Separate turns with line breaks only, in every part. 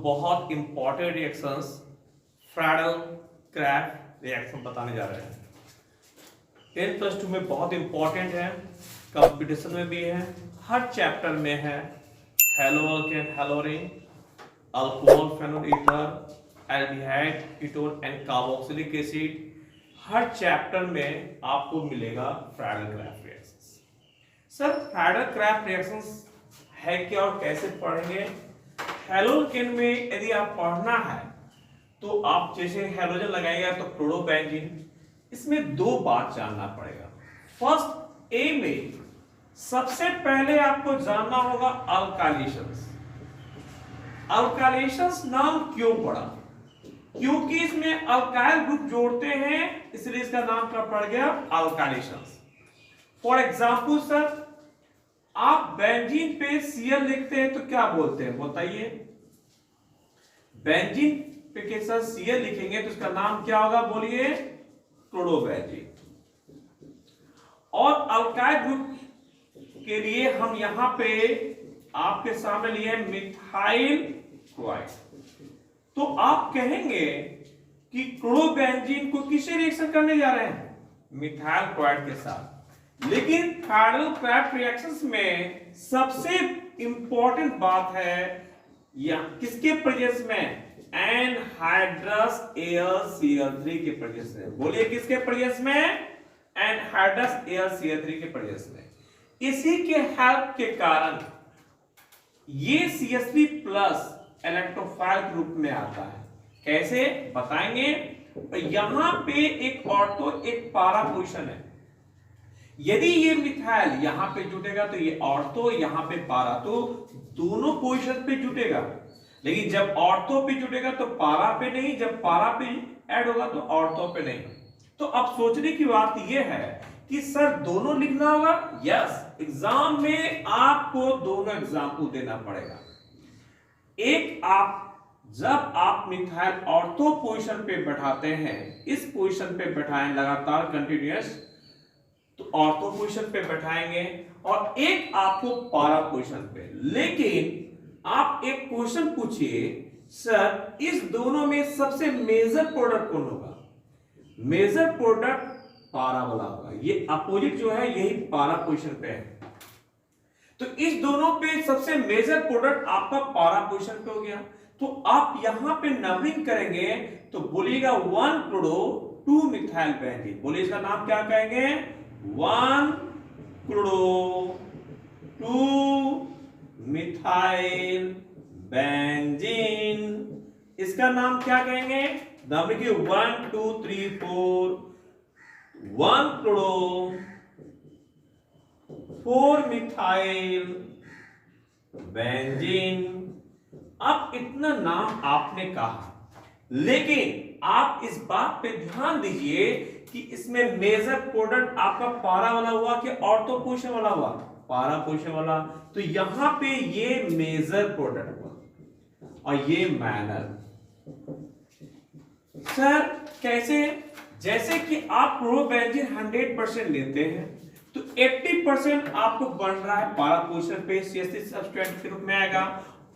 बहुत important reactions फ्रैडल क्रैफ्ट reaction बताने जा रहे हैं। 10+2 में बहुत इंपॉर्टेंट है, कंपटीशन में भी है, हर चैप्टर में है। Haloalkane, haloarene, alcohol, phenol ether, aldehyde, ketone and carboxylic acid, हर चैप्टर में आपको मिलेगा Friedel Crafts reactions. Sir Friedel Crafts reactions है क्या और कैसे पढ़ेंगे? हेलोअल्केन में यदि आप पढ़ना है तो आप जैसे हेलोजन लगाएगा तो क्लोरोबेंजीन, इसमें दो बात जानना पड़ेगा। फर्स्ट ए में सबसे पहले आपको जानना होगा अल्काइलेशंस। अल्काइलेशंस नाम क्यों पड़ा? क्योंकि इसमें अल्काइल ग्रुप जोड़ते हैं, इसलिए इसका नाम क्या पड़ गया? अल्काइलेशंस। फॉर एग्जांपल सर, आप बेंजीन पे Cl लिखते हैं तो क्या बोलते हैं बताइए? बेंजीन पे के साथ Cl लिखेंगे तो इसका नाम क्या होगा? बोलिए, क्लोरोबेंजीन। और अल्काइल ग्रुप के लिए हम यहां पे आपके सामने लिए मिथाइल क्लोराइड। तो आप कहेंगे कि क्लोरोबेंजीन को किससे रिएक्शन करने जा रहे हैं? मिथाइल क्लोराइड के साथ। लेकिन फ्रैडल क्रैफ्ट रिएक्शंस में सबसे इंपॉर्टेंट बात है या किसके प्रेजेंस में? एनहाइड्रस AlCl3 के प्रेजेंस में। बोलिए किसके प्रेजेंस में? एनहाइड्रस AlCl3 के प्रेजेंस में। इसी के हेल्प के कारण ये CH3+ इलेक्ट्रोफाइल के रूप में आता है। कैसे बताएंगे? यहां पे एक ऑर्थो एक पारा पोजीशन है। यदि ये मिथाइल यहां पे जुटेगा तो ये ऑर्थो, यहां पे पारा, तो दोनों पोजीशन पे जुटेगा। लेकिन जब ऑर्थो पे जुटेगा तो पारा पे नहीं, जब पारा पे ऐड होगा तो ऑर्थो पे नहीं। तो अब सोचने की बात ये है कि सर दोनों लिखना होगा। यस, एग्जाम में आपको दोनों एग्जाम्पल देना पड़ेगा। एक आप जब आप मिथाइल ऑर्थो पोजीशन पे बैठाते हैं, इस पोजीशन पे बैठाएं लगातार कंटिन्यूअस, तो ऑर्थो पोजीशन पे बैठाएंगे, और एक आपको पारा पोजीशन पे। लेकिन आप एक क्वेश्चन पूछिए, सर इस दोनों में सबसे मेजर प्रोडक्ट कौन होगा? मेजर प्रोडक्ट पारा वाला होगा। ये अपोजिट जो है यही पारा पोजीशन पे है, तो इस दोनों पे सबसे मेजर प्रोडक्ट आपका पारा पोजीशन पे हो गया। तो आप यहां पे नंबरिंग करेंगे तो बोलिएगा 1 क्लोरो 2 मिथाइल बेंजीन। बोलिए इसका नाम क्या कहेंगे? 1 क्लोरो 2 मिथाइल बेंजीन। इसका नाम क्या कहेंगे? नाम लिखिए 1 2 3 4। 1 क्लोरो 4 मिथाइल बेंजीन। अब इतना नाम आपने कहा, लेकिन आप इस बात पे ध्यान दीजिए कि इसमें मेजर प्रोडक्ट आपका पारा वाला हुआ कि ऑर्थो पोजीशन वाला हुआ? पारा पोजीशन वाला। तो यहां पे ये मेजर प्रोडक्ट हुआ और ये माइनर। सर कैसे? जैसे कि आप क्लोरोबेंजीन 100% लेते हैं तो 80% आपको बन रहा है पारा पोजीशन पे, CH3 सब्सट्रेट के रूप में आएगा,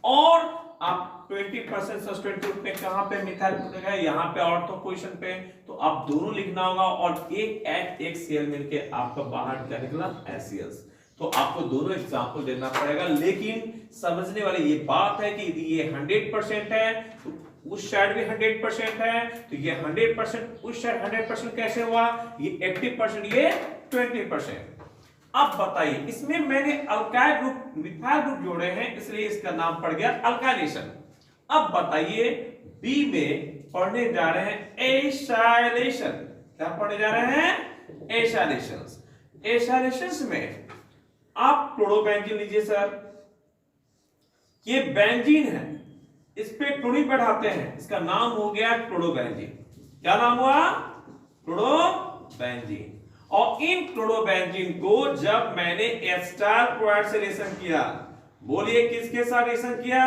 और आप 20% सब्सट्रेट के रूप में कहां पे मिथाइल बनेगा? यहां पे ऑर्थो पोजीशन पे। तो आप दोनों लिखना होगा, और एक H एक Cl मिलके आपका बाहर क्या निकला? HCl। तो आपको दोनों एग्जांपल देना पड़ेगा। लेकिन समझने वाली ये बात है कि यदि ये 100% है तो उस साइड भी 100% है, तो ये 100% उस साइड 100% कैसे हुआ? ये 80%, ये 20%। अब बताइए, इसमें मैंने अल्काइल ग्रुप मिथाइल ग्रुप जोड़े हैं, इसलिए इसका नाम पड़ गया अल्काइलेशन। अब बताइए बी में पढ़ने जा रहे हैं एसाइलेशन। क्या पढ़ने जा रहे हैं? एसाइलेशंस। एसाइलेशंस में आप क्लोरोबेंजीन लीजिए सर, ये बेंजीन है, इस पे क्लोरीन बैठाते हैं, इसका नाम हो गया क्लोरोबेंजीन। क्या नाम हुआ? क्लोरोबेंजीन। और इन क्लोरोबेंजीन को जब मैंने एसिटाइल क्लोराइड से रिएक्शन किया, बोलिए किसके साथ रिएक्शन किया?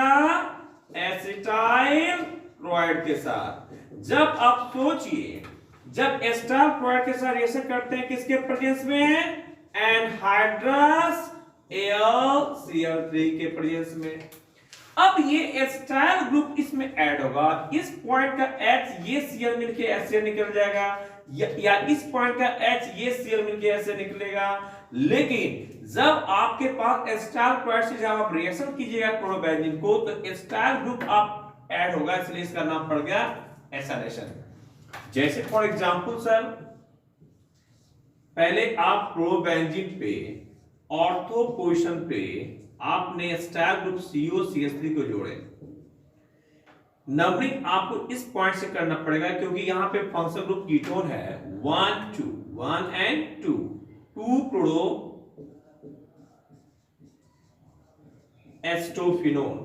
एसिटाइल क्लोराइड के साथ। जब आप सोचिए, जब एसिटाइल क्लोराइड के साथ रिएक्शन करते हैं किसके प्रेजेंस में? एनहाइड्रस AlCl3 के प्रेजेंस में। अब ये एसिटाइल ग्रुप इस ऐड होगा, इस पॉइंट का H ये Cl मिलके HCl निकल जाएगा, या इस पॉइंट का H ये Cl मिलके HCl निकलेगा। लेकिन जब आपके पास एस्टाइल क्लोराइड से जब आप रिएक्शन कीजिएगा क्लोरोबेंजीन को, तो एस्टाइल ग्रुप आप ऐड होगा, इसलिए इसका नाम पड़ गया एसाइलेशन। जैसे फॉर एग्जांपल सर, पहले आप क्लोरोबेंजीन पे ऑर्थो पोजीशन पे आपने एस्टाइल ग्रुप COCH3 को जोड़े। नंबरिंग आपको इस पॉइंट से करना पड़ेगा, क्योंकि यहां पे फंक्शनल ग्रुप कीटोन है 1 2 1 and 2 2 chloro acetophenone.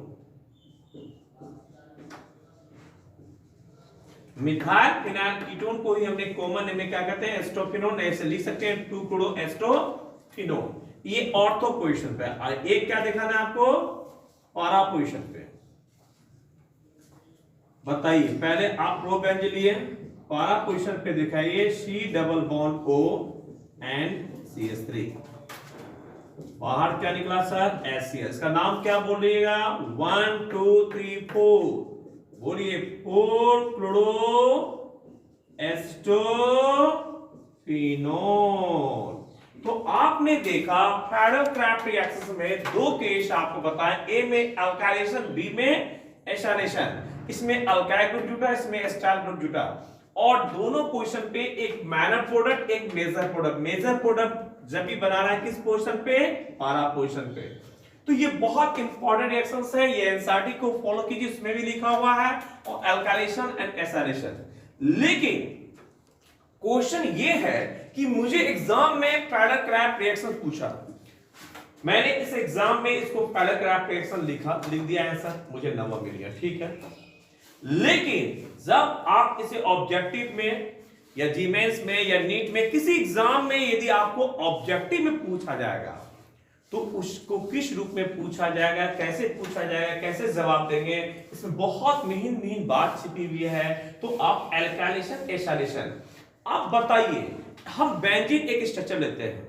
Methyl phenyl ketone को ही हमने कॉमन नेम में क्या कहते हैं, एस्टोफिनोन, ऐसे लिख सकते हैं 2 क्लोरो एस्टोफिनोन। ये ऑर्थो पोजीशन पे, और एक क्या दिखाना है आपको, पारा पोजीशन पे। बताइए, पहले आप क्लोरोबेंजीन लिए, पारा पोजीशन पे दिखाइए C double bond O and CH3। बाहर क्या निकला सर, HCl। इसका नाम क्या बोलिएगा, 1 2 3 4 बोलिए, 4 क्लोरो एस्टोफिनोन। तो आपने देखा हैडल-क्राफ्ट रिएक्शन में दो केस आपको बताएं, ए में अल्काइलेशन, बी में एसाइलेशन। इसमें अल्काइल ग्रुप जुटा, इसमें एस्टाइल ग्रुप जुटा, और दोनों पोजीशन पे एक माइनर प्रोडक्ट, एक मेजर प्रोडक्ट। मेजर प्रोडक्ट जब भी बना रहा है किस पोजीशन पे, पारा पोजीशन पे। तो ये बहुत इंपॉर्टेंट रिएक्शंस है, ये एनसीईआरटी को फॉलो कीजिए, उसमें भी लिखा हुआ है, और अल्काइलेशन एंड एसाइलेशन। लेकिन क्वेश्चन ये है कि मुझे एग्जाम में पैडल-क्राफ्ट रिएक्शन पूछा, मैंने इस एग्जाम में इसको पैडल-क्राफ्ट रिएक्शन लिख दिया आंसर, मुझे नंबर मिल गया, ठीक है। लेकिन जब आप इसे ऑब्जेक्टिव में या जीमेंस में या नीट में किसी एग्जाम में यदि आपको ऑब्जेक्टिव में पूछा जाएगा, तो उसको किस रूप में पूछा जाएगा, कैसे पूछा जाएगा, कैसे जवाब देंगे, इसमें बहुत महीन बात छिपी हुई है। तो आप अल्काइलेशन, एसाइलेशन, आप बताइए, हम बेंजीन एक स्ट्रक्चर लेते हैं,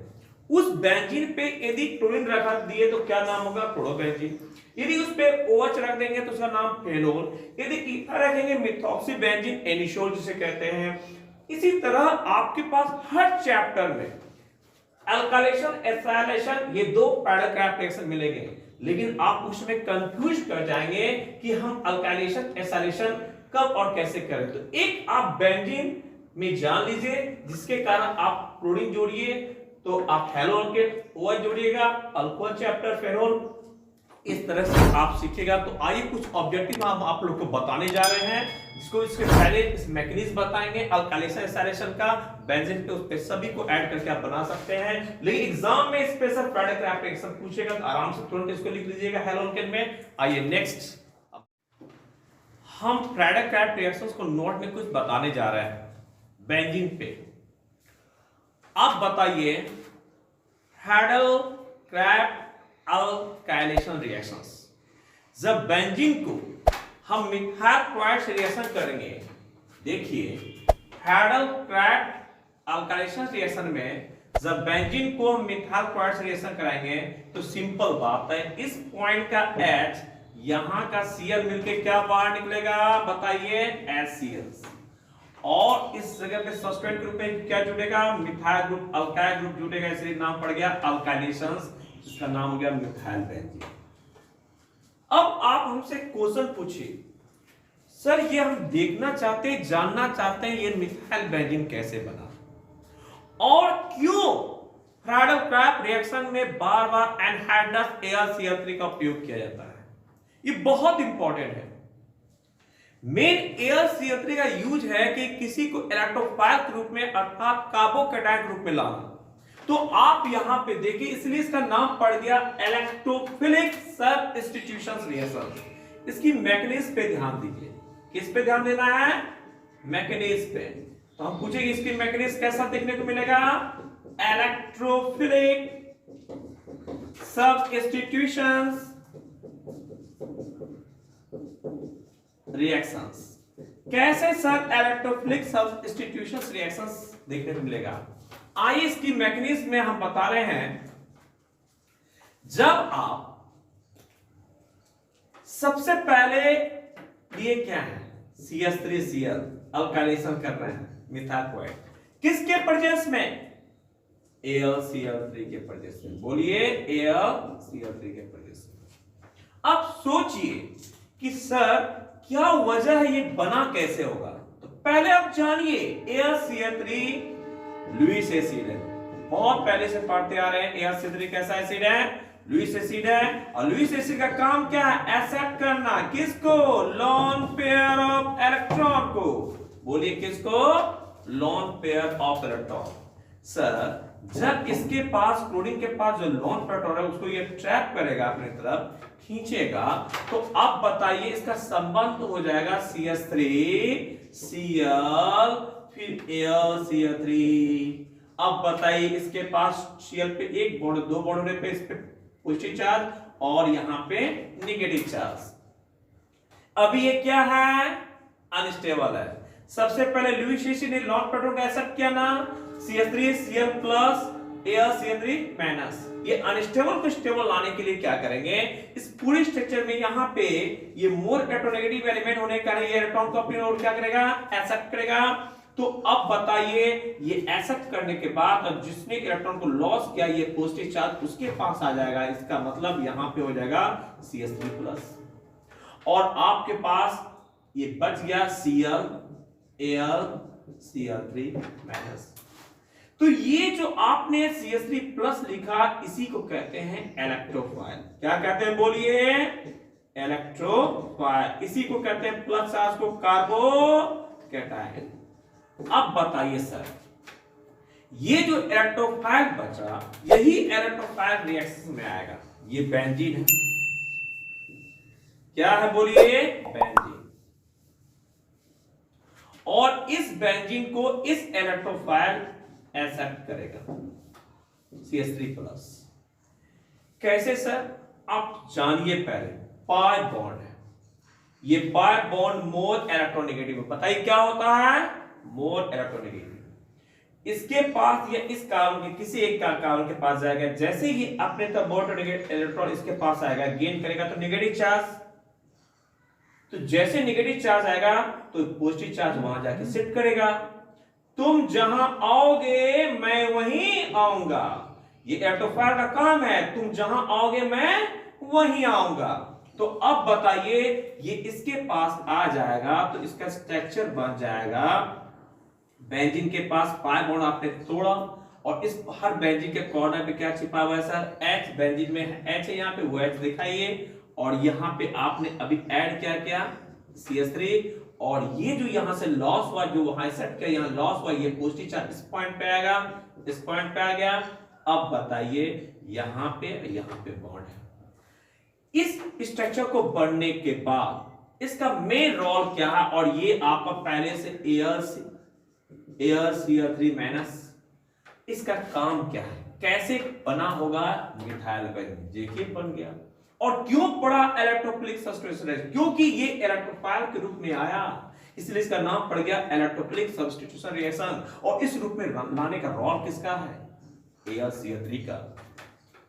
उस बेंजीन पे यदि क्लोरीन रख दिए तो क्या नाम होगा, क्लोरोबेंजीन। यदि उस पे OH रख देंगे तो उसका नाम फेनोल। यदि ईथर रखेंगे, मिथॉक्सीबेंजीन, एनिसोल जिसे कहते हैं। इसी तरह आपके पास हर चैप्टर में अल्काइलेशन, एसाइलेशन, ये दो पैडल-क्राफ्ट रिएक्शन मिलेंगे, लेकिन आप उसमें कंफ्यूज कर जाएंगे कि हम अल्काइलेशन, एसाइलेशन कब और कैसे करें। तो एक आप बेंजीन में जान लीजिए, जिसके कारण आप क्लोरीन जोड़िए, तो आप हेलो के OH जोड़िएगा, अल्कोहल चैप्टर, फेनोल, इस तरह से आप सीखिएगा। तो आइए कुछ ऑब्जेक्टिव हम आप लोग को बताने जा रहे हैं, जिसको इसके पहले इस मैकेनिज्म बताएंगे अल्काइलेशन, एसाइलेशन का। बेंजीन पे उस पे सभी को ऐड करके आप बना सकते हैं, लेकिन एग्जाम में स्पेशल पैडल-क्राफ्ट रिएक्शन पूछेगा, तो आराम से तुरंत इसको लिख लीजिएगा हेलोकेन में। आइए नेक्स्ट, हम पैडल-क्राफ्ट रिएक्शंस को नोट में कुछ बताने जा रहे हैं बेंजीन पे। आप बताइए, हैडल-क्राफ्ट अल्काइलेशन रिएक्शंस, जब बेंजीन को हम मिथाइल क्लोराइड से रिएक्शन करेंगे, देखिए हैडल-क्राफ्ट अल्काइलेशन रिएक्शन में जब बेंजीन को हम मिथाइल क्लोराइड से रिएक्शन कराएंगे, तो सिंपल बात है, इस पॉइंट का H यहां का Cl मिलके क्या बाहर निकलेगा, बताइए, HCl। और इस जगह पे सब्सट्रेट ग्रुप में क्या जुड़ेगा, मिथाइल ग्रुप, अल्काइल ग्रुप जुड़ेगा, इसलिए नाम पड़ गया अल्काइलेशन, इसका नाम हो गया मिथाइल बेंजीन। अब आप हमसे क्वेश्चन पूछिए, सर ये हम देखना चाहते हैं, जानना चाहते हैं, ये मिथाइल बेंजीन कैसे बना और क्यों हैडल-क्राफ्ट रिएक्शन में बार-बार एनहाइड्रस AlCl3 का उपयोग किया जाता है। ये बहुत इंपॉर्टेंट है। मेन AlCl3 का यूज है कि किसी को इलेक्ट्रोफाइल के रूप में अर्थात कार्बोकैटायन रूप में लाना। तो आप यहां पे देखिए, इसलिए इसका नाम पड़ गया इलेक्ट्रोफिलिक सब्स्टिट्यूशन रिएक्शन। इसकी मैकेनिज्म पे ध्यान दीजिए, किस पे ध्यान देना है, मैकेनिज्म पे। तो हम पूछेंगे इसकी मैकेनिज्म कैसा देखने को मिलेगा, इलेक्ट्रोफिलिक सब्स्टिट्यूशन रिएक्शंस। कैसे सर इलेक्ट्रोफिलिक सब्स्टिट्यूशन रिएक्शंस देखने को मिलेगा, आइए इसकी मैकेनिज्म में हम बता रहे हैं। जब आप सबसे पहले ये क्या है, CH3Cl अल्काइलेशन कर रहे हैं मिथाइल क्लोराइड, किसके प्रेजेंस में, AlCl3 के प्रेजेंस में। बोलिए AlCl3 के प्रेजेंस में। अब सोचिए कि सर क्या वजह है, ये बना कैसे होगा। तो पहले आप जानिए AlCl3 लुईस एसिड है, बहुत पहले से पढ़ते आ रहे हैं। AlCl3 कैसा एसिड है, लुईस एसिड है। और लुईस एसिड का काम क्या है, एक्सेप्ट करना, किसको, लोन पेयर ऑफ इलेक्ट्रॉन को। बोलिए किसको, lone pair of electron. Sir जब इसके पास, क्लोरीन के पास जो लोन पेयर है उसको ये ट्रैप करेगा अपनी तरफ, खींचेगा, तो अब बताइए इसका संबंध हो जाएगा CH3Cl फिर AlCl3। अब बताइए इसके पास Cl पे एक बॉन्ड, दो बॉन्ड होने पे इस पे पॉजिटिव चार्ज और यहां पे नेगेटिव चार्ज। अभी ये क्या है, अनस्टेबल है। सबसे पहले लुईस एसिड ने लॉन पेयर का एक्सेप्ट किया ना, CH3Cl प्लस AlCl3 माइनस। ये अनस्टेबल को स्टेबल लाने के लिए क्या करेंगे, इस पूरे स्ट्रक्चर में यहाँ पे ये मोर इलेक्ट्रोनेगेटिव एलिमेंट होने के कारण ये इलेक्ट्रॉन को अपनी ओर क्या करेगा, एक्सेप्ट करेगा। तो अब बताइए ये एक्सेप्ट करने के बाद अब जिसने इलेक्ट्रॉन को लॉस किया ये पॉजिटिव चार्ज उसके पास आ जाएगा, इसका मतलब यहाँ पे हो जाएगा CH3 प्लस और आपके पास ये बच गया Cl AlCl3 माइनस। तो ये जो आपने CH3 प्लस लिखा इसी को कहते हैं इलेक्ट्रोफाइल। क्या कहते हैं, बोलिए इलेक्ट्रोफाइल। इसी को कहते हैं प्लस चार्ज को कार्बोकैटायन। अब बताइए सर ये जो इलेक्ट्रोफाइल बचा यही इलेक्ट्रोफाइल रिएक्शन में आएगा। ये बेंजीन है, क्या है बोलिए, बेंजीन। और इस बेंजीन को इस इलेक्ट्रोफाइल एक्सेप्ट करेगा CH3 प्लस। कैसे सर, आप जानिए। पहले पाई बॉन्ड है, ये पाई बॉन्ड मोर इलेक्ट्रोनेगेटिव। बताइए क्या होता है, मोर इलेक्ट्रोनेगेटिव। इसके पास या इस कार्बन के किसी एक कार्बन के पास जाएगा, जैसे ही अपने तब मोर इलेक्ट्रॉन इसके पास आएगा गेन करेगा तो नेगेटिव चार्ज। तो जैसे नेगेटिव चार्ज आएगा तो पॉजिटिव चार्ज वहां जाके शिफ्ट करेगा। तुम जहां आओगे मैं वहीं आऊंगा, ये इलेक्ट्रोफाइल का काम है, तुम जहां आओगे मैं वहीं आऊंगा। तो अब बताइए ये इसके पास आ जाएगा तो इसका स्ट्रक्चर बन जाएगा। बेंजीन के पास पाई बॉन्ड आपने तोड़ा और इस हर बेंजीन के कॉर्नर पे क्या छिपा हुआ है सर, H। बेंजीन में H है, यहाँ पे वो H दिखाइए। और यहाँ पे आपने अभी ऐड क्या CH3 और ये जो यहां से लॉस हुआ, जो वहां सेट किया यहां लॉस हुआ, ये पॉजिटिव चार्ज इस पॉइंट पे आएगा, इस पॉइंट पे आ गया। अब बताइए यहां पे बॉन्ड है। इस स्ट्रक्चर को बढ़ने के बाद इसका मेन रोल क्या है, और ये आपका पहले से AlCl3 माइनस, इसका काम क्या है, कैसे बना होगा मिथाइल बेंजीन। देखिए बन गया। और क्यों पड़ा इलेक्ट्रोफिलिक सब्स्टिट्यूशन, क्योंकि ये इलेक्ट्रोफाइल के रूप में आया इसलिए इसका नाम पड़ गया इलेक्ट्रोफिलिक सब्स्टिट्यूशन रिएक्शन। और इस रूप में लाने का रोल किसका है, AlCl3 का।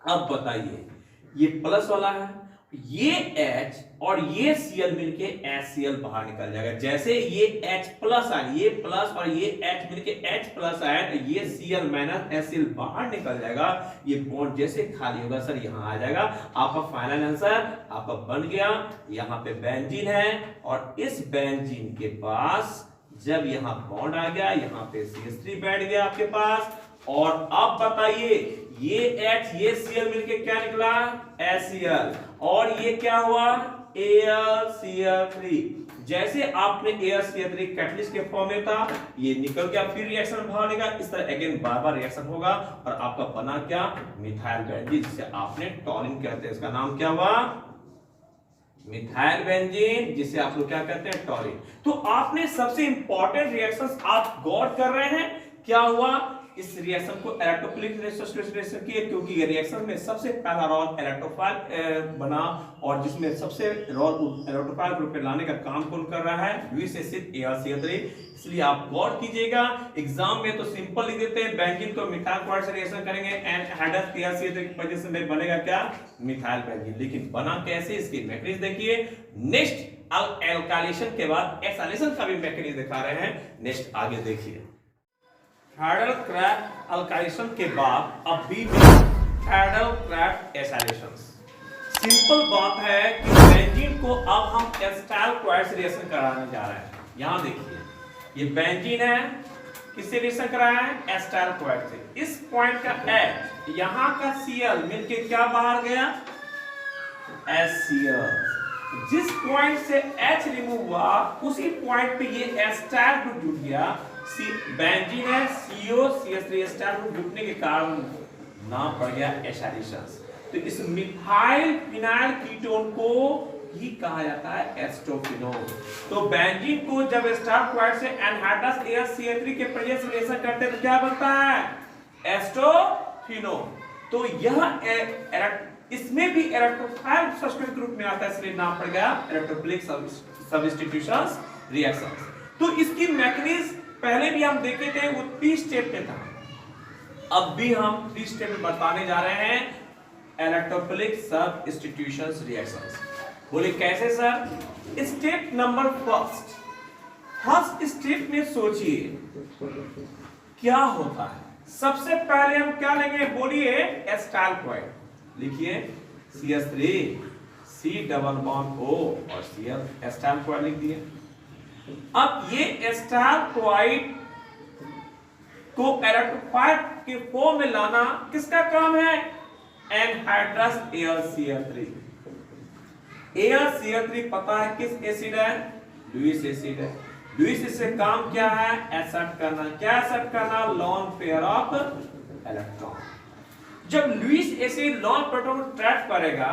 अब बताइए ये प्लस वाला है, ये H और ये Cl मिलके HCl बाहर निकल जाएगा। जैसे ये H प्लस आया, ये प्लस और ये H मिलके H प्लस आया तो ये Cl माइनस HCl बाहर निकल जाएगा। ये बॉन्ड जैसे खाली होगा सर यहाँ आ जाएगा। आपका फाइनल आंसर आपका बन गया। यहाँ पे बेंजीन है और इस बेंजीन के पास जब यहाँ बॉन्ड आ गया, यहाँ पे CH3 बैठ गया आपके पास। और अब बताइए ये H ये Cl मिलके क्या निकला, HCl, और ये क्या हुआ AlCl3। जैसे आपने AlCl3 कैटलिस्ट के फॉर्म में था, ये निकल गया, फिर रिएक्शन बाहर निकला। इस तरह अगेन बार बार रिएक्शन होगा और आपका बना क्या, मिथाइल बेंजीन, जिसे आपने टॉलिन कहते हैं। इसका नाम क्या हुआ, मिथाइल बेंजीन, जिसे आप लोग क्या कहते हैं, टॉलिन। तो आपने सबसे इंपॉर्टेंट रिएक्शंस आप गौर कर रहे हैं। क्या हुआ, इस रिएक्शन को इलेक्ट्रोफिलिक रिएक्शन किए, क्योंकि ये रिएक्शन में सबसे पहला रोल इलेक्ट्रोफाइल बना और जिसमें सबसे रोल इलेक्ट्रोफाइल ग्रुप पे लाने का काम कौन कर रहा है, लुईस एसिड AlCl3। इसलिए आप गौर कीजिएगा, एग्जाम में तो सिंपल लिख देते हैं, बेंजीन को मिथाइल क्लोराइड से रिएक्शन करेंगे एंड हाइड्रोक्सी AlCl3 की वजह से बनेगा क्या, मिथाइल बेंजीन। लेकिन बना कैसे, इसकी मैट्रिक्स देखिए। नेक्स्ट एल्काइलेशन के बाद एसाइलेशन का भी मैकेनिज्म दिखा रहे हैं। नेक्स्ट आगे देखिए, हाइड्रल क्रैक अल्काइलेशन के बाद अब भी हाइड्रल क्रैक एसाइलेशन। सिंपल बात है कि बेंजीन को अब हम एस्टाइल क्लोराइड से रिएक्शन कराने जा रहे हैं। यहां देखिए, ये बेंजीन है, किससे रिएक्शन करा है? एस्टाइल क्लोराइड से। इस पॉइंट का H, यहां का Cl मिलके क्या बाहर गया? HCl। जिस पॉइंट से H रिमूव हुआ उसी पॉइंट पे ये एस्टाइल ग्रुप जुड़ गया। बेंजीन है, CO CH3 एस्टाइल ग्रुप जुड़ने के कारण नाम पड़ गया एसाइलेशन। तो इस मिथाइल फिनाइल कीटोन को ही कहा जाता है एस्टोफिनोल। तो बेंजीन को जब एस्टाइल क्लोराइड से एनहाइड्रस AlCl3 के प्रेजेंस में रिएक्शन करते हैं तो क्या बनता है? एस्टोफिनोल। तो यह इसमें भी इलेक्ट्रोफाइल सब्सटीट्यूशन के रूप में आता है, इसलिए नाम पड़ गया इलेक्ट्रोफिलिक सब्स्टिट्यूशन रिएक्शन। तो इसकी मैकेनिज्म पहले भी हम देखे थे, वो 3 स्टेप में था। अब भी हम 3 स्टेप में बताने जा रहे हैं इलेक्ट्रोफिलिक सब्स्टिट्यूशन रिएक्शंस। बोले कैसे sir? Step number first step में सोचिए क्या होता है। सबसे पहले हम क्या लेंगे? बोलिए एस्टाइल क्लोराइड। लिखिए CH3 C double bond O और Cl, एस्टाइल क्लोराइड लिख दिए। अब ये एस्टाइल क्लोराइड को इलेक्ट्रोफाइल के फॉर्म में लाना किसका काम है? Anhydrous AlCl3। AlCl3 पता है किस एसिड है? लुईस एसिड है। लुईस एसिड से काम क्या है? एक्सेप्ट करना। क्या एक्सेप्ट करना? Lone pair of electron. जब लुईस एसिड लॉन प्रोटॉन को ट्रैप करेगा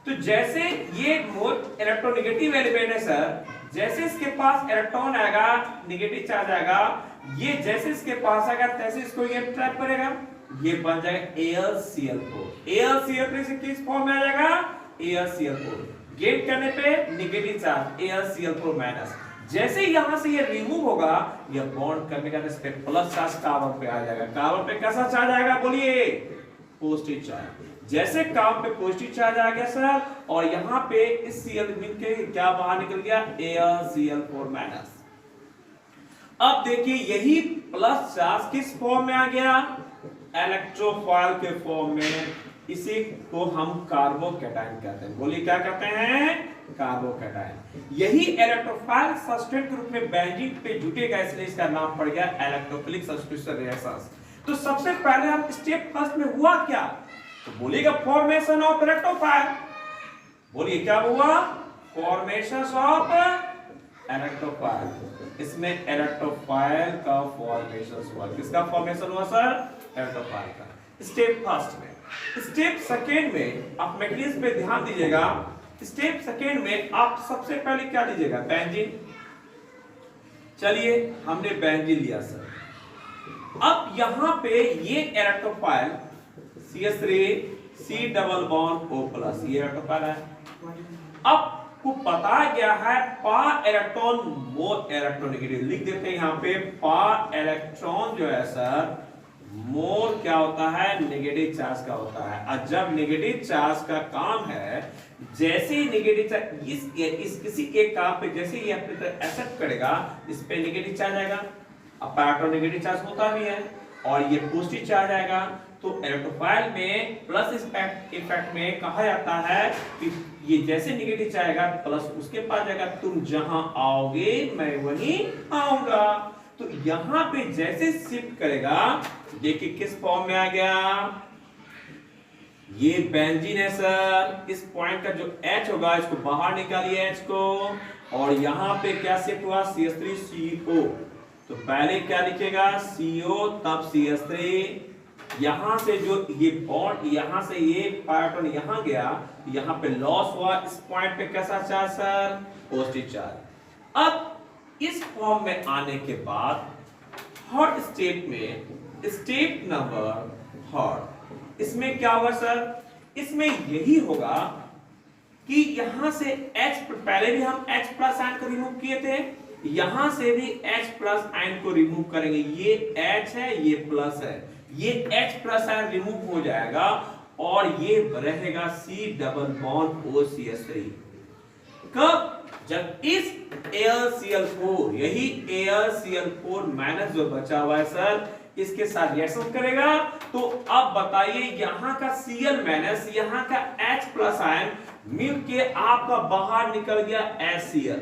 तो जैसे ये इलेक्ट्रोनेगेटिव एलिमेंट है सर, जैसे इसके पास इलेक्ट्रॉन आएगा, नेगेटिव चार्ज आएगा, ये जैसे इसके पास आएगा तैसे इसको ये ट्रैप करेगा, ये बन जाएगा AlCl4। AlCl3 से किस फॉर्म में आ जाएगा? AlCl4। गेट करने पे नेगेटिव चार्ज AlCl4 माइनस। जैसे यहां से ये रिमूव होगा, ये बॉन्ड करने का इस पे प्लस चार्ज कार्बन पे आ जाएगा। कार्बन पे कैसा चार्ज आएगा? बोलिए पॉजिटिव चार्ज। जैसे कार्बन पे पॉजिटिव चार्ज आ गया सर, और यहां पे इस Cl मिलके क्या बाहर निकल गया? AlCl4 minus. अब देखिए यही प्लस चार्ज किस फॉर्म में आ गया? इलेक्ट्रोफाइल के फॉर्म में। इसी को हम कार्बोकैटायन कहते हैं। बोलिए क्या कहते हैं? कार्बोकैटायन। यही इलेक्ट्रोफाइल सब्सटेंस के रूप में बेंजीन पे जुटेगा, इसलिए इसका नाम पड़ गया इलेक्ट्रोफिलिक सब्स्टिट्यूशन रिएक्शंस। तो सबसे पहले हम स्टेप फर्स्ट में हुआ क्या? तो बोलिएगा फॉर्मेशन ऑफ इलेक्ट्रोफाइल। बोलिए क्या हुआ? Formation of electrophile. इसमें इलेक्ट्रोफाइल का फॉर्मेशन हुआ। किसका फॉर्मेशन हुआ सर? इलेक्ट्रोफाइल का। स्टेप फर्स्ट में। स्टेप सेकेंड में आप मैकेनिज्म पे ध्यान दीजिएगा। स्टेप सेकेंड में आप सबसे पहले क्या लीजिएगा? बेंजीन। चलिए हमने बेंजीन लिया सर। अब यहां पे ये electrophile CH3 C double bond O plus, ये इलेक्ट्रोफाइल है। अब को पता गया है पा इलेक्ट्रॉन मोर इलेक्ट्रोनेगेटिव। लिख देते हैं यहां पे पा इलेक्ट्रॉन जो है सर मोर क्या होता है? नेगेटिव चार्ज का होता है। और जब नेगेटिव चार्ज का काम है, जैसे ही नेगेटिव चार्ज इस किसी एक काम पे जैसे ही अपनी तरफ एक्सेप्ट करेगा, इस पे नेगेटिव चार्ज आएगा। अब पैराटॉन नेगेटिव चार्ज होता भी है, और ये पॉजिटिव चार्ज आएगा। तो इलेक्ट्रोफाइल में प्लस इफेक्ट में कहा जाता है कि ये जैसे नेगेटिव चार्ज आएगा प्लस उसके पास जाएगा, तुम जहां आओगे मैं वहीं आऊंगा। तो यहां पे जैसे शिफ्ट करेगा, देखिए किस फॉर्म में आ गया? ये बेंजीन है सर। इस पॉइंट का जो H होगा इसको बाहर निकालिए H को, और यहां पे क्या शिफ्ट हुआ? CH3CO। तो पहले क्या लिखेगा? CO, तब CH3। यहां से जो ये बॉन्ड, यहां से ये पैटर्न यहां गया, यहां पे लॉस हुआ। इस पॉइंट पे कैसा चार्ज सर? Positive charge. अब इस फॉर्म में आने के बाद थर्ड स्टेप में, स्टेप नंबर थर्ड, इसमें क्या होगा सर? इसमें यही होगा कि यहां से H, पहले भी हम H प्लस आयन को रिमूव किए थे, यहां से भी H प्लस आयन को रिमूव करेंगे। ये H है, ये प्लस है, ये H प्लस आयन रिमूव हो जाएगा और ये रहेगा C डबल बॉन्ड OCH3। कब? जब इस AlCl4 यही AlCl4 माइनस जो बचा हुआ है सर इसके साथ रिएक्शन करेगा, तो अब बताइए यहां का Cl माइनस यहां का H प्लस आयन मिलके आपका बाहर निकल गया HCl।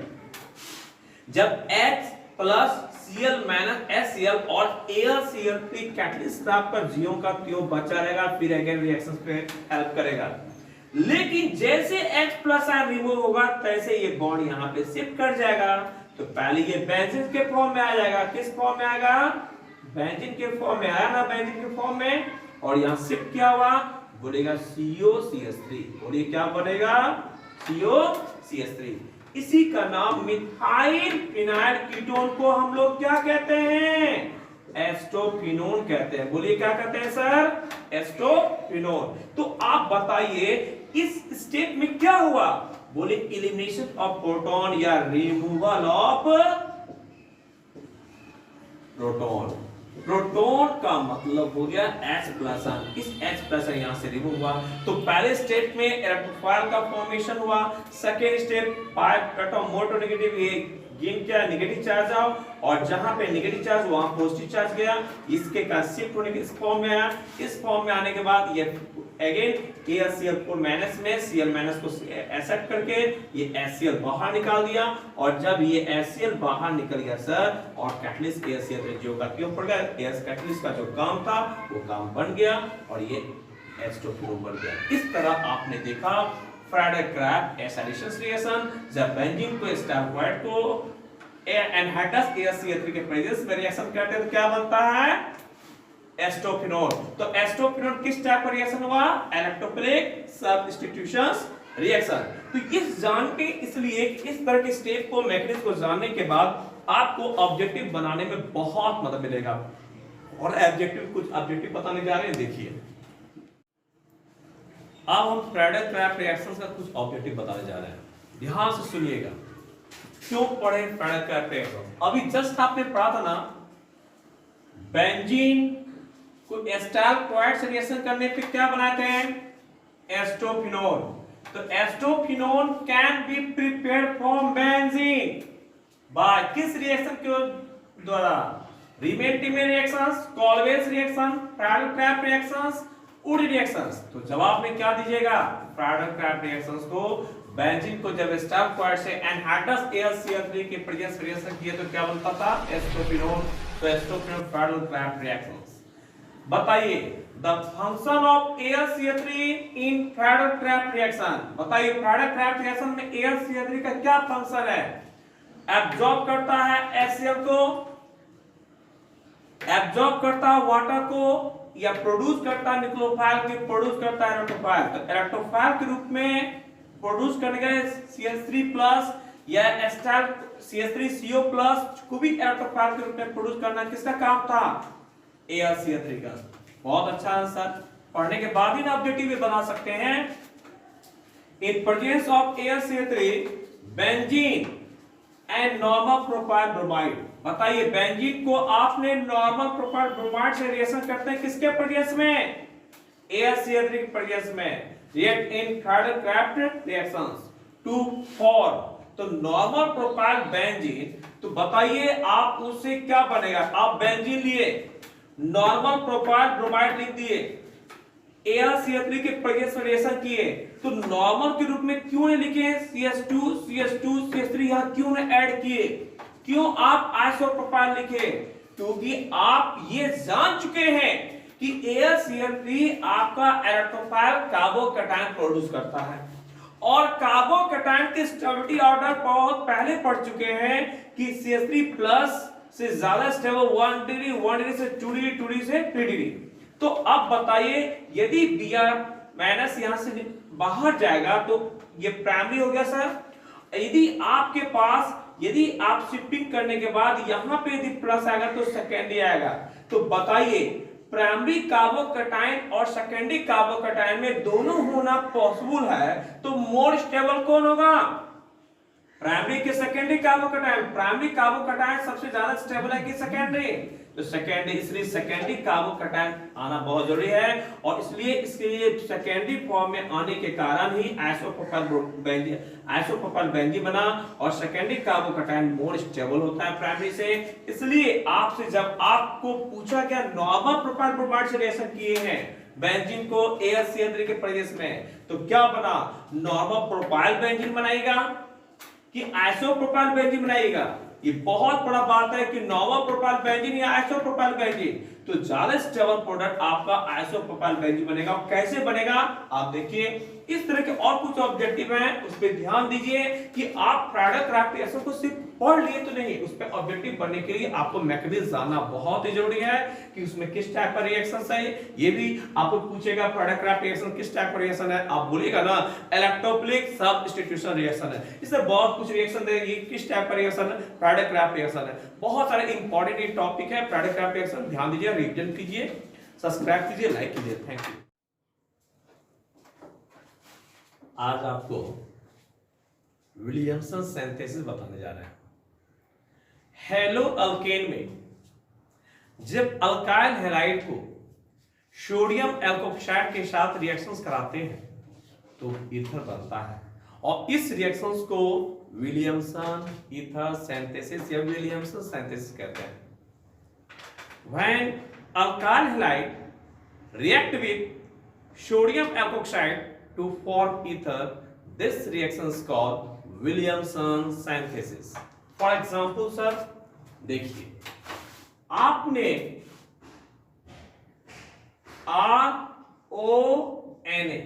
जब H plus Cl minus HCl और AlCl3 कैटलिस्ट आपका जियो का त्यों बचा रहेगा, फिर अगेन रिएक्शन पे हेल्प करेगा। लेकिन जैसे H प्लस आयन रिमूव होगा तैसे ये बॉन्ड यहां पे शिफ्ट कर जाएगा, तो पहले ये बेंजीन के फॉर्म में आ जाएगा। किस फॉर्म में आएगा? बेंजीन के फॉर्म में आया ना, बेंजीन के फॉर्म में, और यहां शिफ्ट किया हुआ बोलेगा COCH3, और ये क्या बनेगा? COCH3। इसी का नाम मिथाइल फिनाइल कीटोन को हम लोग क्या कहते हैं? एस्टोफिनोन कहते हैं। बोलिए क्या कहते हैं सर? एस्टोफिनोन। तो आप बताइए इस स्टेप में क्या हुआ? बोले एलिमिनेशन ऑफ प्रोटॉन या रिमूवल ऑफ प्रोटॉन। प्रोटॉन का मतलब हो गया H प्लस आयन, इस H प्लस आयन यहां से रिमूव हुआ। तो पहले स्टेप में इलेक्ट्रोफाइल का फॉर्मेशन हुआ, second step 5 atom more to negative ये गेन क्या नेगेटिव चार्ज आओ, और जहां पे नेगेटिव चार्ज वहां पॉजिटिव चार्ज गया, इसके का शिफ्ट होने के इस फॉर्म में आया। इस फॉर्म में आने के बाद ये अगेन AlCl4 माइनस में Cl माइनस को एक्सेप्ट करके ये HCl बाहर निकाल दिया, और जब ये HCl बाहर निकल गया सर और कैटलिस्ट AlCl3 जो का क्यों पड़ गया, कैटलिस्ट का जो काम था वो काम बन गया और ये एस्टोफिनोन बन गया। इस तरह आपने देखा फ्राइडे-क्राफ्ट एसिडेशन रिएक्शन, जब बेंजीन को स्टार्कोइड को एनहाइड्रस AlCl3 के प्रेजेंस में रिएक्शन करते हैं तो क्या बनता है? एस्टोफिनोन। तो एस्टोफिनोन किस टाइप का रिएक्शन हुआ? Electrophilic substitution reaction. तो इस जान के इसलिए इस तरह के स्टेप को मैकेनिज्म को जानने के बाद आपको ऑब्जेक्टिव बनाने में बहुत मदद मिलेगा। और ऑब्जेक्टिव कुछ ऑब्जेक्टिव बताने जा रहे हैं, देखिए। अब हम फ्राइडे-क्राफ्ट रिएक्शंस का कुछ ऑब्जेक्टिव बताने जा रहे हैं, ध्यान से सुनिएगा। क्यों पढ़े फ्राइडे-क्राफ्ट रिएक्शन? अभी जस्ट आपने पढ़ा था ना, बेंजीन को एस्टाल्कोइड से रिएक्शन करने पे क्या बनाते हैं? एस्टोफिनोन। तो acetophenone can be prepared from benzene by किस रिएक्शन के द्वारा? Reimer Tiemann reactions, Kolbe's reaction, Friedel Crafts reactions, उडी रिएक्शंस। तो जवाब में क्या दीजिएगा? फ्राइडे-क्राफ्ट रिएक्शंस को बेंजीन को जब एस्टाल्कोइड से एनहाइड्रस AlCl3 के प्रेजेंस रिएक्शन किए तो क्या बनता था? एस्टोफिनोन। तो एस्टोफिनोन फ्राइडे-क्राफ्ट रिएक्शंस। बताइए the function of AlCl3 in Friday-craft reaction. बताइए फ्राइडे-क्राफ्ट रिएक्शन में AlCl3 का क्या फंक्शन है? एब्जॉर्ब करता है HCl को, एब्जॉर्ब करता है वाटर को, या प्रोड्यूस करता है न्यूक्लियोफाइल के, प्रोड्यूस करता है इलेक्ट्रोफाइल। तो इलेक्ट्रोफाइल के रूप में प्रोड्यूस करने के CH3+ या एस्टाल CH3CO+ को भी इलेक्ट्रोफाइल के रूप में प्रोड्यूस करना किसका काम था? AlCl3 का। बहुत अच्छा आंसर, पढ़ने के बाद ही ना ऑब्जेक्टिव भी बना सकते हैं। In presence of AlCl3 benzene and normal propyl bromide. बताइए बेंजीन को आपने नॉर्मल प्रोपाइल ब्रोमाइड से रिएक्शन करते हैं किसके प्रेजेंस में? AlCl3 के प्रेजेंस में। React in Friedel Crafts reactions to form. तो नॉर्मल प्रोपाइल बेंजीन, तो बताइए आप उससे क्या बनेगा? आप बेंजीन लिए, नॉर्मल प्रोपाइल ब्रोमाइड लिख दिए, AlCl3 के प्रेजेंस में रिएक्शन किए, तो नॉर्मल के रूप में क्यों नहीं लिखे CH2 CH2 CH3 यहां क्यों नहीं ऐड किए? क्यों आप आइसोप्रोपाइल लिखे? क्योंकि आप ये जान चुके हैं कि AlCl3 आपका इलेक्ट्रोफाइल कार्बोकैटायन प्रोड्यूस करता है, और कार्बोकैटायन के स्टेबिलिटी ऑर्डर बहुत पहले पढ़ चुके हैं कि CH3+ से ज्यादा स्टेबल 1 डिग्री, 1 डिग्री से 2 डिग्री, 2 डिग्री से 3 डिग्री। तो अब बताइए यदि Br- यहां से बाहर जाएगा तो ये प्राइमरी हो गया सर। यदि आपके पास, यदि आप शिफ्टिंग करने के बाद यहां पे यदि प्लस आएगा तो सेकेंडरी आएगा। तो बताइए प्राइमरी कार्बोकैटायन और सेकेंडरी कार्बोकैटायन में दोनों होना पॉसिबल है, तो मोर स्टेबल कौन होगा? प्राइमरी के सेकेंडरी कार्बोकैटायन, प्राइमरी कार्बोकैटायन सबसे ज्यादा स्टेबल है कि सेकेंडरी, तो सेकेंडरी, इसलिए सेकेंडरी कार्बोकैटायन आना बहुत जरूरी है और इसलिए इसके लिए सेकेंडरी फॉर्म में आने के कारण ही आइसोप्रोपाइल बेंजीन बना और सेकेंडरी कार्बोकैटायन मोर स्टेबल होता है प्राइमरी से। इसलिए आपसे जब आपको पूछा गया नॉर्मल प्रोपाइल ब्रोमाइड से रिएक्शन किए हैं बेंजीन को AlCl3 के परिवेश में, तो क्या बना, नॉर्मल प्रोपाइल बेंजीन बनाएगा कि आइसोप्रोपाइल बेंजीन बनाएगा। ये बहुत बड़ा बात है कि नॉर्मल प्रोपाइल बेंजीन या आइसोप्रोपाइल बेंजीन, तो ज्यादा स्टेबल प्रोडक्ट आपका आइसोप्रोपाइल बेंजीन बनेगा। कैसे बनेगा आप देखिए, इस तरह के और कुछ ऑब्जेक्टिव हैं, उस पर ध्यान दीजिए कि आप प्रोडक्ट क्राफ्ट रिएक्शन को सिर्फ पढ़ लिए तो नहीं, उस पर ऑब्जेक्टिव बनने के लिए आपको मैकेनिज्म जानना बहुत ही जरूरी है कि उसमें किस टाइप का रिएक्शन है। ये भी आपको पूछेगा प्रोडक्ट क्राफ्ट रिएक्शन किस टाइप का रिएक्शन है, आप बोलेगा ना इलेक्ट्रोफिलिक सब्स्टिट्यूशन रिएक्शन है। इससे बहुत कुछ रिएक्शन है, ये किस टाइप का रिएक्शन है, प्रोडक्ट क्राफ्ट रिएक्शन है। बहुत सारे इंपॉर्टेंट टॉपिक है प्रोडक्ट क्राफ्ट रिएक्शन, ध्यान दीजिए, रिवीजन कीजिए, सब्सक्राइब कीजिए, लाइक कीजिए। Thank you. आज आपको विलियमसन सिंथेसिस बताने जा रहे हैं। हेलो अल्केन में जब अल्काइल हैलाइड को सोडियम एल्कोक्साइड के साथ रिएक्शंस कराते हैं तो ईथर बनता है और इस रिएक्शंस को विलियमसन ईथर सिंथेसिस या विलियमसन सिंथेसिस कहते हैं। When alkyl halide react with sodium alkoxide to form ether, this reaction is called Williamson synthesis. For example, sir, देखिए आपने RONA,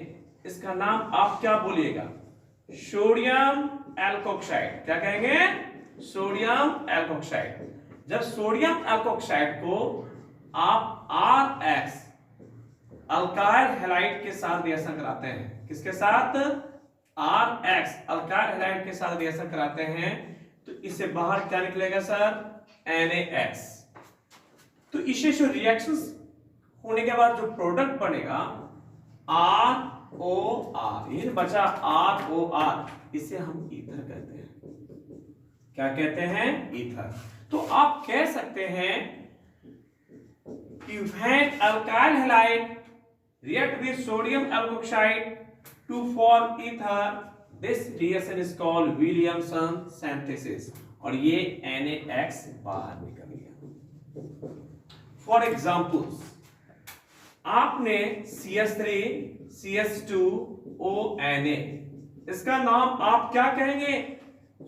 इसका नाम आप क्या बोलिएगा, सोडियम एल्कोक्साइड, क्या कहेंगे, सोडियम एल्कोक्साइड। जब सोडियम एल्कोक्साइड को आप RX अल्काइल हैलाइड के साथ रिएक्शन कराते हैं, किसके साथ, RX अल्काइल हैलाइड के साथ रिएक्शन कराते हैं, तो इससे बाहर क्या निकलेगा सर, NaX। तो इससे जो रिएक्शंस होने के बाद जो प्रोडक्ट बनेगा ROR, ये बचा ROR, इसे हम ईथर कहते हैं। क्या कहते हैं, ईथर। तो आप कह सकते हैं कि when alkyl halide react with sodium alkoxide to form ether, this reaction is called Williamson synthesis और ये NaX बाहर निकल गया। For examples, आपने CH3 CH2ONA, इसका नाम आप क्या कहेंगे,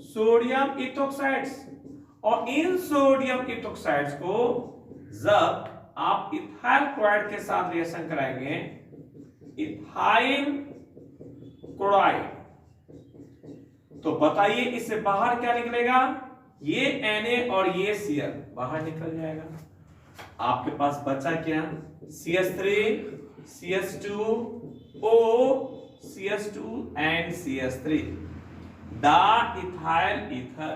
सोडियम इथोक्साइड्स, और इन सोडियम इथोक्साइड्स को जब आप इथाइल क्लोराइड के साथ रिएक्शन कराएंगे, इथाइल क्लोराइड, तो बताइए इससे बाहर क्या निकलेगा, ये Na और ये Cl बाहर निकल जाएगा। आपके पास बचा क्या, CH3 CH2O CH2 and CH3, डा इथाइल ईथर,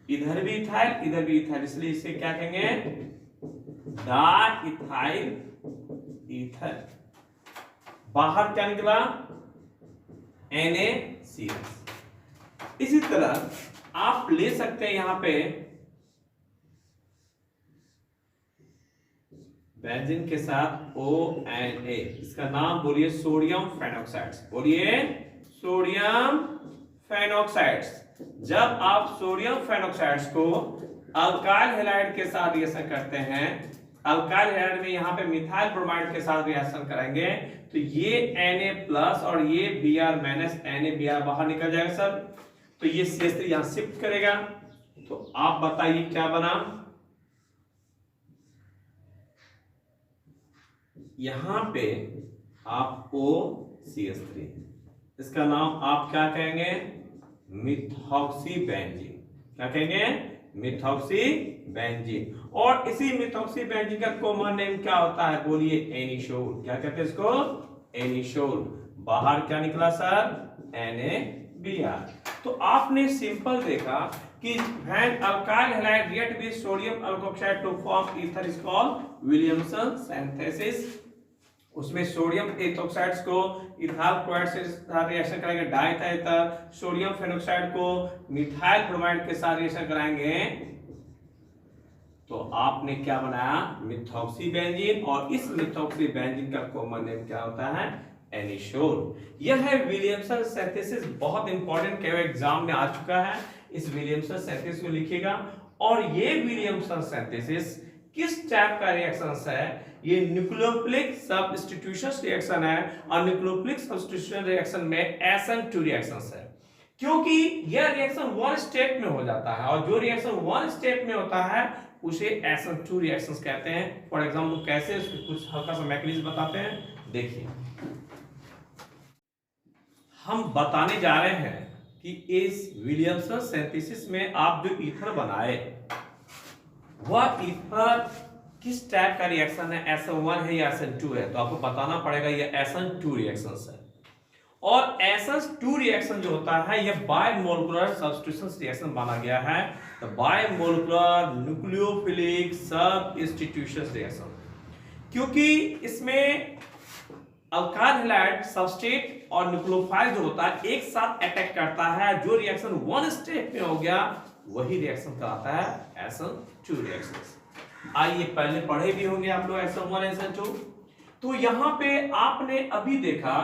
इधर भी इथाइल इधर भी इथाइल, इसलिए इसे क्या कहेंगे, डा इथाइल ईथर। बाहर क्या निकला, NaCl। इसी तरह आप ले सकते हैं यहां पे बेंजीन के साथ ONA, इसका नाम बोलिए सोडियम फेनोक्साइड्स, बोलिए सोडियम फेनोक्साइड्स। जब आप सोडियम फेनोक्साइड्स को अल्काइल हैलाइड के साथ रिएक्शन करते हैं, अल्काइल हैलाइड में यहां पे मिथाइल ब्रोमाइड के साथ रिएक्शन कराएंगे, तो ये Na+ और ये Br- NaBr बाहर निकल जाएगा सर, तो ये CH3 यहां शिफ्ट करेगा, तो आप बताइए क्या बना, यहां पे आप OCH3, इसका नाम आप क्या कहेंगे, मिथॉक्सी बेंजीन, क्या कहेंगे, मिथॉक्सी बेंजीन। और इसी मिथॉक्सी बेंजीन का कॉमन नेम क्या होता है, बोलिए एनिसोल, क्या कहते हैं इसको, एनिसोल। बाहर क्या निकला सर, NaBr। तो आपने सिंपल देखा कि when alkyl halide react with sodium alkoxide to form ether is called Williamson synthesis उसमें सोडियम एथोक्साइड्स को इथाइल क्लोराइड से रिएक्शन कराएंगे डाइथाइल ईथर, सोडियम फेनोक्साइड को मिथाइल ब्रोमाइड के साथ रिएक्शन कराएंगे, तो आपने क्या बनाया, मिथॉक्सी बेंजीन। और इस मिथॉक्सी बेंजीन का कॉमन नेम क्या होता है, एनिशोल। यह है विलियमसन सिंथेसिस, बहुत इंपॉर्टेंट के एग्जाम में आ चुका है। इस विलियमसन सिंथेसिस को लिखिएगा। और ये विलियमसन सिंथेसिस किस टाइप का रिएक्शन है, ये न्यूक्लियोफिलिक सब्स्टिट्यूशन रिएक्शन है। और न्यूक्लियोफिलिक सब्स्टिट्यूशन रिएक्शन में SN2 रिएक्शन है, क्योंकि यह रिएक्शन वन स्टेप में हो जाता है। और जो रिएक्शन वन स्टेप में होता है उसे SN2 रिएक्शंस कहते हैं। फॉर एग्जांपल कैसे, उसको कुछ हल्का सा मैकेनिज्म बताते हैं। देखिए, हम बताने जा रहे हैं कि इस विलियमसन सिंथेसिस में आप जो ईथर बनाए, वह ईथर किस टाइप का रिएक्शन है, SN1 है या SN2 है, तो आपको बताना पड़ेगा ये SN2 रिएक्शंस है। और SN2 रिएक्शन जो होता है यह बायमोलिकुलर सब्स्टिट्यूशन रिएक्शन माना गया है, तो बायमोलिकुलर न्यूक्लियोफिलिक सब्स्टिट्यूशन रिएक्शन, क्योंकि इसमें अल्काइल हैलाइड सबस्ट्रेट और न्यूक्लियोफाइल जो होता है एक साथ अटैक करता है। जो रिएक्शन वन स्टेप में हो गया वही रिएक्शन कहलाता है SN2 रिएक्शन। आइए, पहले पढ़े भी होंगे आप लोग SN1 SN2। तो यहां पे आपने अभी देखा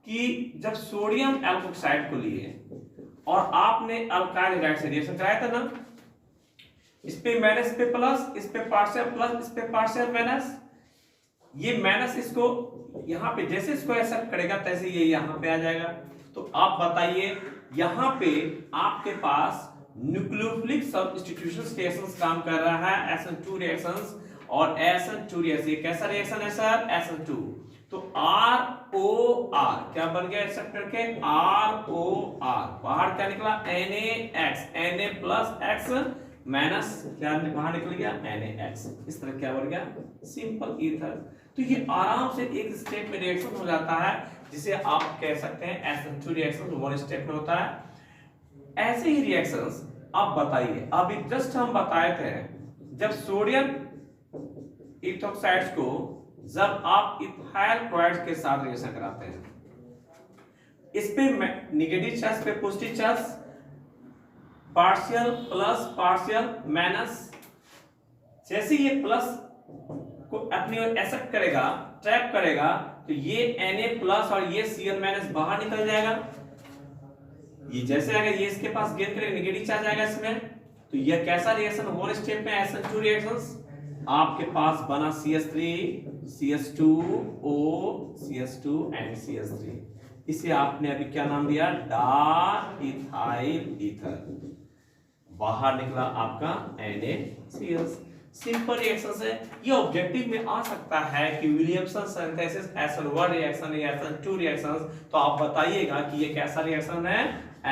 कि जब सोडियम एल्कोक्साइड को लिए और आपने अल्काइल हैलाइड से रिएक्शन कराया था ना, इस पे माइनस, इस पे प्लस, इस पे पार्शियल प्लस, इस पे पार्शियल माइनस, ये माइनस इसको यहाँ पे जैसे इसको एक्सेप्ट करेगा तैसे ये यहाँ पे आ जाएगा। तो आप बताइए, यहाँ पे आपके पास न्यूक्लियोफिलिक सब्स्टिट्यूशन रिएक्शंस काम कर रहा है, SN2 रिएक्शंस। और SN2 रिएक्शन ये कैसा रिएक्शन है सर, SN2। तो ROR क्या बन गया, एक्सेप्ट करके ROR, बाहर क्या निकला, NaX, Na plus X minus क्या बाहर निकल गया, NaX। इस तरह क्या बन गया, सिंपल ईथर। तो ये आराम से एक स्टेप में रिएक्शन हो जाता है, जिसे आप कह सकते हैं SN2 रिएक्शन वन स्टेप में होता है। ऐसे ही रिएक्शंस आप बताइए, अभी जस्ट हम बताए थे, जब सोडियम इथोक्साइड्स को जब आप इथाइल क्लोराइड के साथ रिएक्शन कराते हैं, इस पे नेगेटिव चार्ज पे positive charge, partial plus partial minus, जैसे ये प्लस को अपनी ओर एक्सेप्ट करेगा, ट्रैप करेगा, तो ये Na प्लस और ये Cl माइनस बाहर निकल जाएगा। ये जैसे आएगा ये इसके पास गेन करेगा, नेगेटिव चार्ज आएगा इसमें। तो ये कैसा रिएक्शन, वन स्टेप में SN2 रिएक्शंस। आपके पास बना CH3 CH2O CH2 and CH3। इसे आपने अभी क्या नाम दिया, डाइथाइल ईथर। बाहर निकला आपका NaCl। सिंपल रिएक्शन है। ये ऑब्जेक्टिव में आ सकता है कि विलियमसन सिंथेसिस SN1 रिएक्शन या SN2 रिएक्शंस, तो आप बताइएगा कि ये कैसा रिएक्शन है,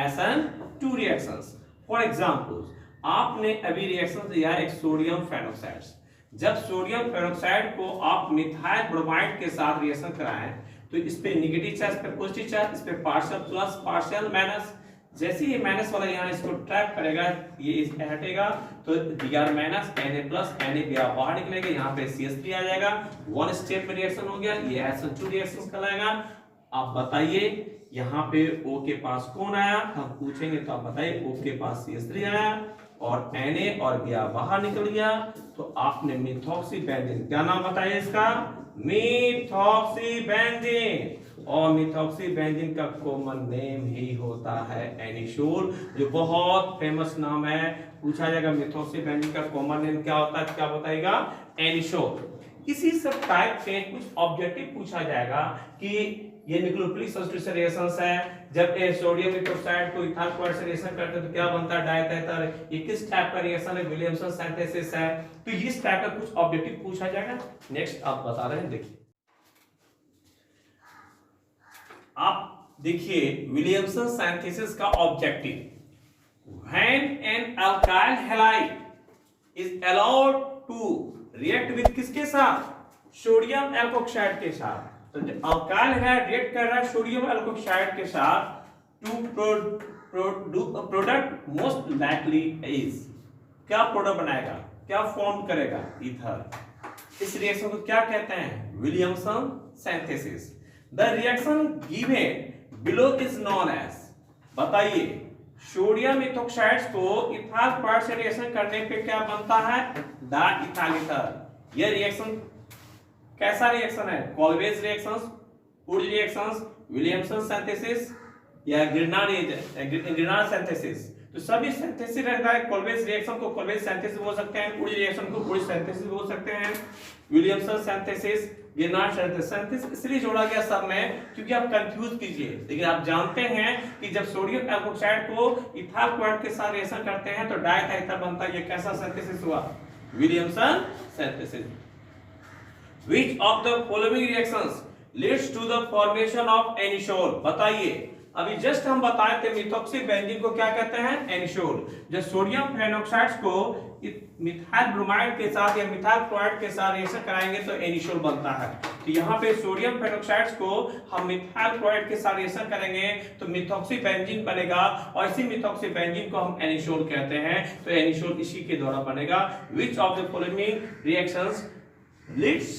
SN2 रिएक्शंस। फॉर एग्जांपल, आपने अभी रिएक्शन दिया एक सोडियम फेनोक्साइड। जब सोडियम फेनोक्साइड को आप मिथाइल ब्रोमाइड के साथ रिएक्शन कराएं, तो इस पे नेगेटिव चार्ज, पे पॉजिटिव चार्ज, इस पे पार्शियल प्लस पार्शियल माइनस। जैसे ही माइनस वाला यहाँ इसको ट्रैप करेगा, ये हटेगा, तो Br minus Na plus Na बाहर निकलेगा, यहाँ पे CH3 आ जाएगा। वन स्टेप में रिएक्शन हो गया, ये SN2 रिएक्शन कहलाएगा। आप बताइए यहाँ पे O के पास कौन आया, हम पूछेंगे तो आप बताइए। O के पास CH3 आया और Na और Br बाहर निकल गया, तो आपने मिथॉक्सी बेंजीन, क्या नाम बताइए इसका, मिथॉक्सी बेंजीन। और मिथॉक्सी बेंजीन का कॉमन नेम ही होता है एनिशोल, जो बहुत फेमस नाम है। पूछा जाएगा मिथॉक्सी बेंजीन का कॉमन नेम क्या होता है, क्या बताएगा, एनिशोल। इसी सब टाइप के कुछ ऑब्जेक्टिव पूछा जाएगा कि ये न्यूक्लियोफिलिक सब्स्टिट्यूशन रिएक्शंस है। जब सोडियम इथोक्साइड को इथाइल क्लोराइड से रिएक्शन करते हैं तो क्या बनता है, डाइथाइल। ये किस टाइप का रिएक्शन है, विलियमसन सिंथेसिस है। तो इस टाइप का कुछ ऑब्जेक्टिव पूछा जाएगा। नेक्स्ट आप बता रहे हैं, देखिए आप देखिए विलियमसन सिंथेसिस का objective, when an alkyl halide is allowed to react with किसके साथ, सोडियम एल्कोक्साइड के साथ। तो अल्काइल हैलाइड रिएक्ट कर रहा है सोडियम एल्कोक्साइड के साथ to product most likely is, क्या प्रोडक्ट बनाएगा, क्या फॉर्म करेगा, ईथर। इस रिएक्शन को क्या कहते हैं, Williamson synthesis. The reaction given below is known as, बताइए सोडियम इथोक्साइड्स को इथाल क्लोराइड से रिएक्शन करने पे क्या बनता है, डाइथाइल ईथर। यह रिएक्शन कैसा रिएक्शन है, कॉल्वेज रिएक्शंस, वुड रिएक्शंस, विलियमसन सिंथेसिस या ग्रिनार्ड सिंथेसिस। तो सभी सिंथेसिस रहता है, कॉल्वेज रिएक्शन को कॉल्वेज सिंथेसिस बोल सकते हैं, वुड रिएक्शन को वुड सिंथेसिस बोल सकते हैं, विलियमसन सिंथेसिस, ग्रिनार्ड सिंथेसिस इसलिए जोड़ा गया सब में क्योंकि आप कंफ्यूज कीजिए। लेकिन आप जानते हैं कि जब सोडियम एल्कोक्साइड को इथाइल क्लोराइड के साथ रिएक्शन करते हैं तो डाइथाइल ईथर बनता है। ये कैसा सिंथेसिस हुआ, Williamson synthesis. Which of the following reactions leads to the formation of anisole? बताइए, अभी जस्ट हम बताए थे मिथॉक्सी बेंजीन को क्या कहते हैं, एनिसोल। जब सोडियम फेनोक्साइड्स को मिथाइल ब्रोमाइड के साथ या मिथाइल क्लोराइड के साथ रिएक्शन कराएंगे तो एनिसोल बनता है। तो यहाँ पे सोडियम फेनोक्साइड्स को हम मिथाइल क्लोराइड के साथ रिएक्शन करेंगे तो मिथॉक्सी बेंजीन बनेगा और इसी मिथॉक्सी बेंजीन को हम एनिसोल कहते हैं। तो एनिसोल इसी के द्वारा बनेगा। Which of the following reactions leads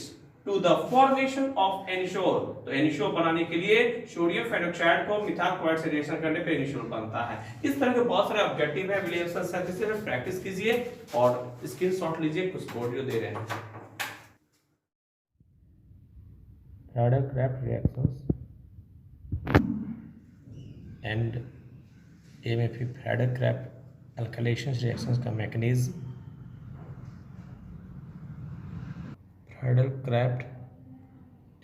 to the formation of anisole? तो एनिसोल बनाने के लिए सोडियम फेनोक्साइड को मिथाइल क्लोराइड से रिएक्शन करने पे एनिसोल बनता है। इस तरह के बहुत सारे ऑब्जेक्टिव है विलियमसन सिंथेसिस में, प्रैक्टिस कीजिए और स्क्रीनशॉट लीजिए, कुछ वीडियो दे रहे हैं।
Friedel-Crafts reactions and AMF Friedel-Crafts alkylation reactions का mechanism, Friedel-Crafts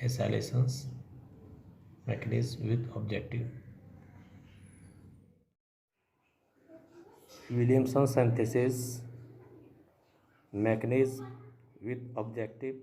acylation mechanism with objective, Williamson synthesis mechanism with objective,